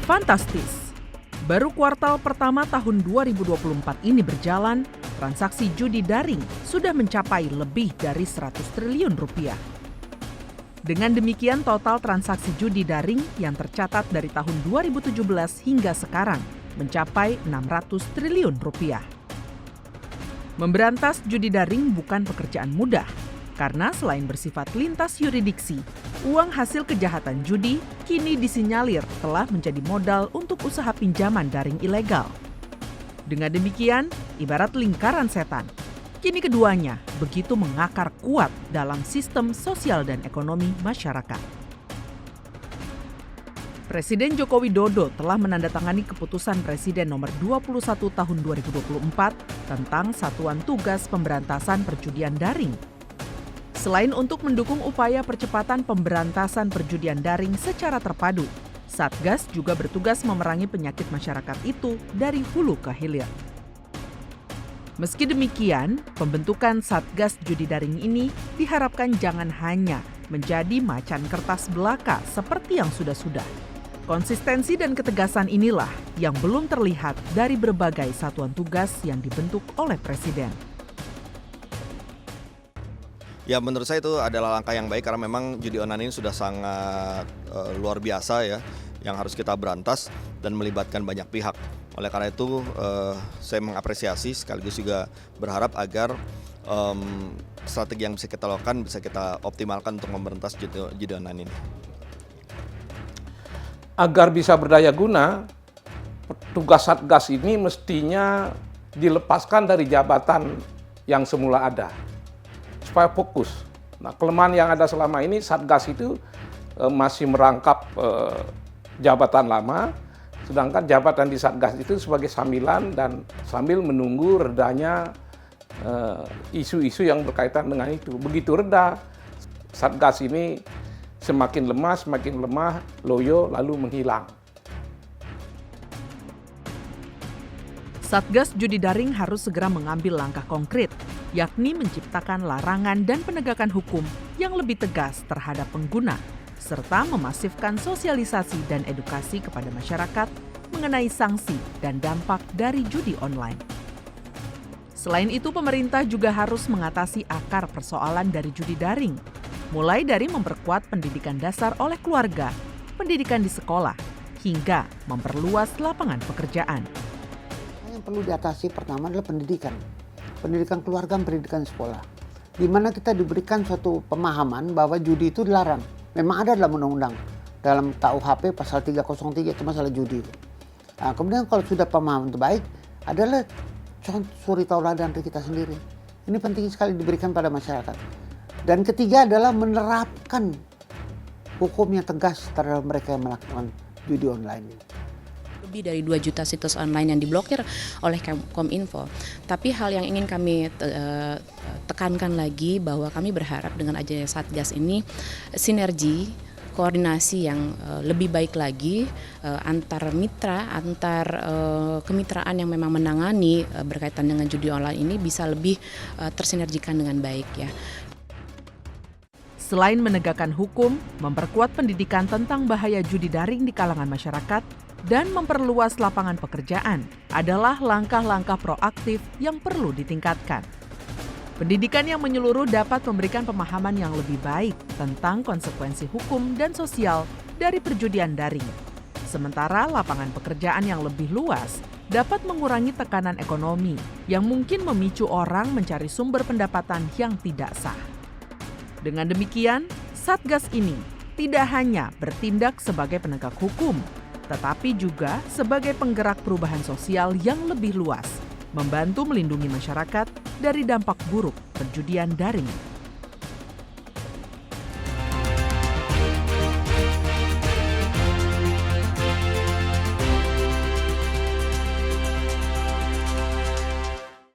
Fantastis! Baru kuartal pertama tahun 2024 ini berjalan, transaksi judi daring sudah mencapai lebih dari 100 triliun rupiah. Dengan demikian total transaksi judi daring yang tercatat dari tahun 2017 hingga sekarang mencapai 600 triliun rupiah. Memberantas judi daring bukan pekerjaan mudah, karena selain bersifat lintas yurisdiksi, uang hasil kejahatan judi kini disinyalir telah menjadi modal untuk usaha pinjaman daring ilegal. Dengan demikian, ibarat lingkaran setan, kini keduanya begitu mengakar kuat dalam sistem sosial dan ekonomi masyarakat. Presiden Joko Widodo telah menandatangani keputusan Presiden nomor 21 tahun 2024 tentang Satuan Tugas Pemberantasan Perjudian Daring. Selain untuk mendukung upaya percepatan pemberantasan perjudian daring secara terpadu, Satgas juga bertugas memerangi penyakit masyarakat itu dari hulu ke hilir. Meski demikian, pembentukan Satgas Judi Daring ini diharapkan jangan hanya menjadi macan kertas belaka seperti yang sudah-sudah. Konsistensi dan ketegasan inilah yang belum terlihat dari berbagai satuan tugas yang dibentuk oleh Presiden. Ya, menurut saya itu adalah langkah yang baik karena memang judi online ini sudah sangat luar biasa ya, yang harus kita berantas dan melibatkan banyak pihak. Oleh karena itu saya mengapresiasi sekaligus juga berharap agar strategi yang bisa kita lakukan bisa kita optimalkan untuk memberantas judi online ini. Agar bisa berdaya guna, tugas Satgas ini mestinya dilepaskan dari jabatan yang semula ada, supaya fokus. Nah, kelemahan yang ada selama ini Satgas itu masih merangkap jabatan lama, sedangkan jabatan di Satgas itu sebagai sambilan dan sambil menunggu redanya isu-isu yang berkaitan dengan itu. Begitu reda, Satgas ini semakin lemah, loyo, lalu menghilang. Satgas Judi Daring harus segera mengambil langkah konkret, yakni menciptakan larangan dan penegakan hukum yang lebih tegas terhadap pengguna, serta memasifkan sosialisasi dan edukasi kepada masyarakat mengenai sanksi dan dampak dari judi online. Selain itu, pemerintah juga harus mengatasi akar persoalan dari judi daring, mulai dari memperkuat pendidikan dasar oleh keluarga, pendidikan di sekolah, hingga memperluas lapangan pekerjaan. Yang perlu diatasi pertama adalah pendidikan keluarga, pendidikan sekolah, di mana kita diberikan suatu pemahaman bahwa judi itu dilarang. Memang ada dalam undang-undang, dalam KUHP pasal 303 itu masalah judi. Nah, kemudian kalau sudah pemahaman itu baik, adalah suri tauladan dari kita sendiri. Ini penting sekali diberikan pada masyarakat. Dan ketiga adalah menerapkan hukum yang tegas terhadap mereka yang melakukan judi online. Lebih dari 2 juta situs online yang diblokir oleh Kominfo. Tapi hal yang ingin kami tekankan lagi bahwa kami berharap dengan adanya Satgas ini sinergi, koordinasi yang lebih baik lagi antar mitra, kemitraan yang memang menangani berkaitan dengan judi online ini bisa lebih tersinergikan dengan baik ya. Selain menegakkan hukum, memperkuat pendidikan tentang bahaya judi daring di kalangan masyarakat, dan memperluas lapangan pekerjaan adalah langkah-langkah proaktif yang perlu ditingkatkan. Pendidikan yang menyeluruh dapat memberikan pemahaman yang lebih baik tentang konsekuensi hukum dan sosial dari perjudian daring. Sementara lapangan pekerjaan yang lebih luas dapat mengurangi tekanan ekonomi yang mungkin memicu orang mencari sumber pendapatan yang tidak sah. Dengan demikian, Satgas ini tidak hanya bertindak sebagai penegak hukum, tetapi juga sebagai penggerak perubahan sosial yang lebih luas, membantu melindungi masyarakat dari dampak buruk perjudian daring.